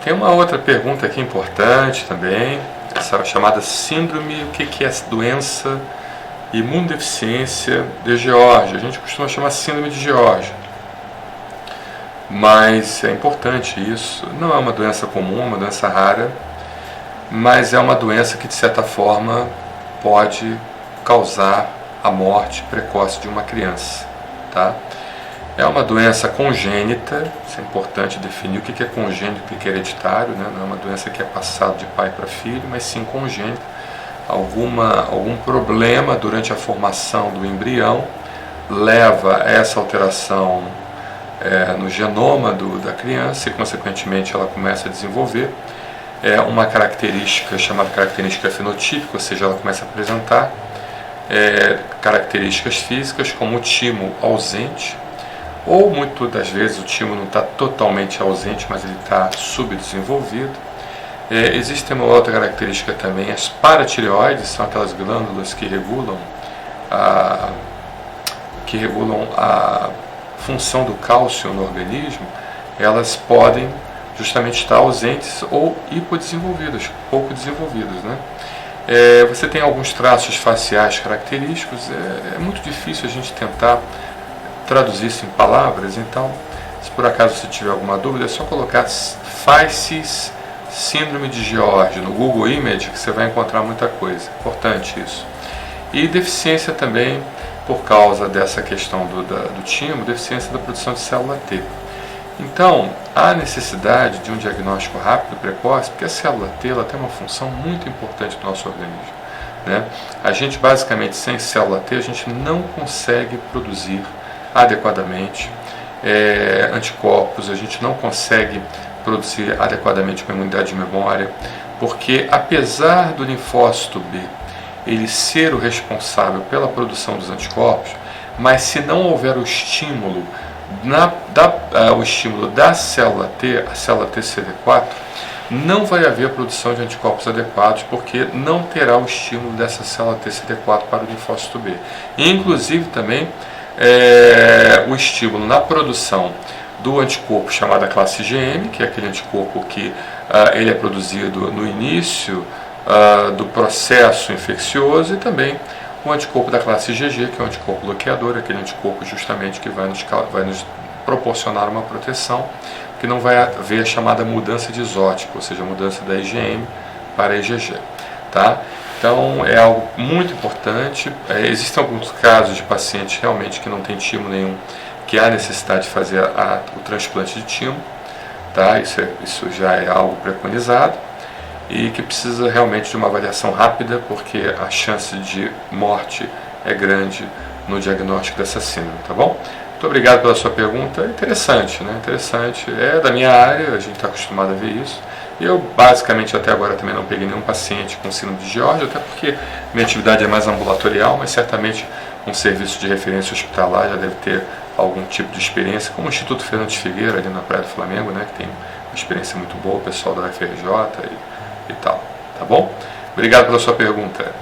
Tem uma outra pergunta aqui importante também, essa chamada síndrome, o que é essa doença imunodeficiência de George? A gente costuma chamar síndrome de George, mas é importante isso. Não é uma doença comum, é uma doença rara, mas é uma doença que de certa forma pode causar a morte precoce de uma criança, tá? É uma doença congênita, isso é importante definir o que é congênito e o que é hereditário, né? Não é uma doença que é passada de pai para filho, mas sim congênita. Algum problema durante a formação do embrião leva a essa alteração no genoma da criança e, consequentemente, ela começa a desenvolver uma característica chamada característica fenotípica, ou seja, ela começa a apresentar características físicas como o timo ausente, ou muitas das vezes o timo não está totalmente ausente, mas ele está subdesenvolvido. Existe uma outra característica também, as paratireoides, são aquelas glândulas que regulam a função do cálcio no organismo, elas podem justamente estar ausentes ou hipodesenvolvidas, pouco desenvolvidas, né? Você tem alguns traços faciais característicos, é muito difícil a gente tentar traduzir isso em palavras, então, se por acaso você tiver alguma dúvida, é só colocar faces síndrome de George no Google Image, que você vai encontrar muita coisa. Importante isso. E deficiência também, por causa dessa questão do timo, deficiência da produção de célula T. Então, há necessidade de um diagnóstico rápido e precoce, porque a célula T ela tem uma função muito importante no nosso organismo, né? A gente, basicamente, sem célula T, a gente não consegue produzir adequadamente anticorpos, a gente não consegue produzir adequadamente uma imunidade de memória, porque apesar do linfócito B ele ser o responsável pela produção dos anticorpos, mas se não houver o estímulo o estímulo da célula T, a célula TCD4, não vai haver a produção de anticorpos adequados, porque não terá o estímulo dessa célula TCD4 para o linfócito B. E, inclusive, também o estímulo na produção do anticorpo chamado classe IgM, que é aquele anticorpo que ele é produzido no início do processo infeccioso, e também o anticorpo da classe IgG, que é o anticorpo bloqueador, aquele anticorpo justamente que vai nos proporcionar uma proteção, que não vai haver a chamada mudança de isótipo, ou seja, a mudança da IgM para a IgG. Tá? Então é algo muito importante. Existem alguns casos de pacientes realmente que não tem timo nenhum, que há necessidade de fazer o transplante de timo, tá? Isso já é algo preconizado e que precisa realmente de uma avaliação rápida, porque a chance de morte é grande no diagnóstico dessa síndrome, tá bom? Muito obrigado pela sua pergunta, interessante, né? Interessante, é da minha área, a gente está acostumado a ver isso. Eu, basicamente, até agora também não peguei nenhum paciente com síndrome de George, até porque minha atividade é mais ambulatorial, mas certamente um serviço de referência hospitalar já deve ter algum tipo de experiência, como o Instituto Fernandes Figueira, ali na Praia do Flamengo, né, que tem uma experiência muito boa, o pessoal da UFRJ e tal, tá bom? Obrigado pela sua pergunta.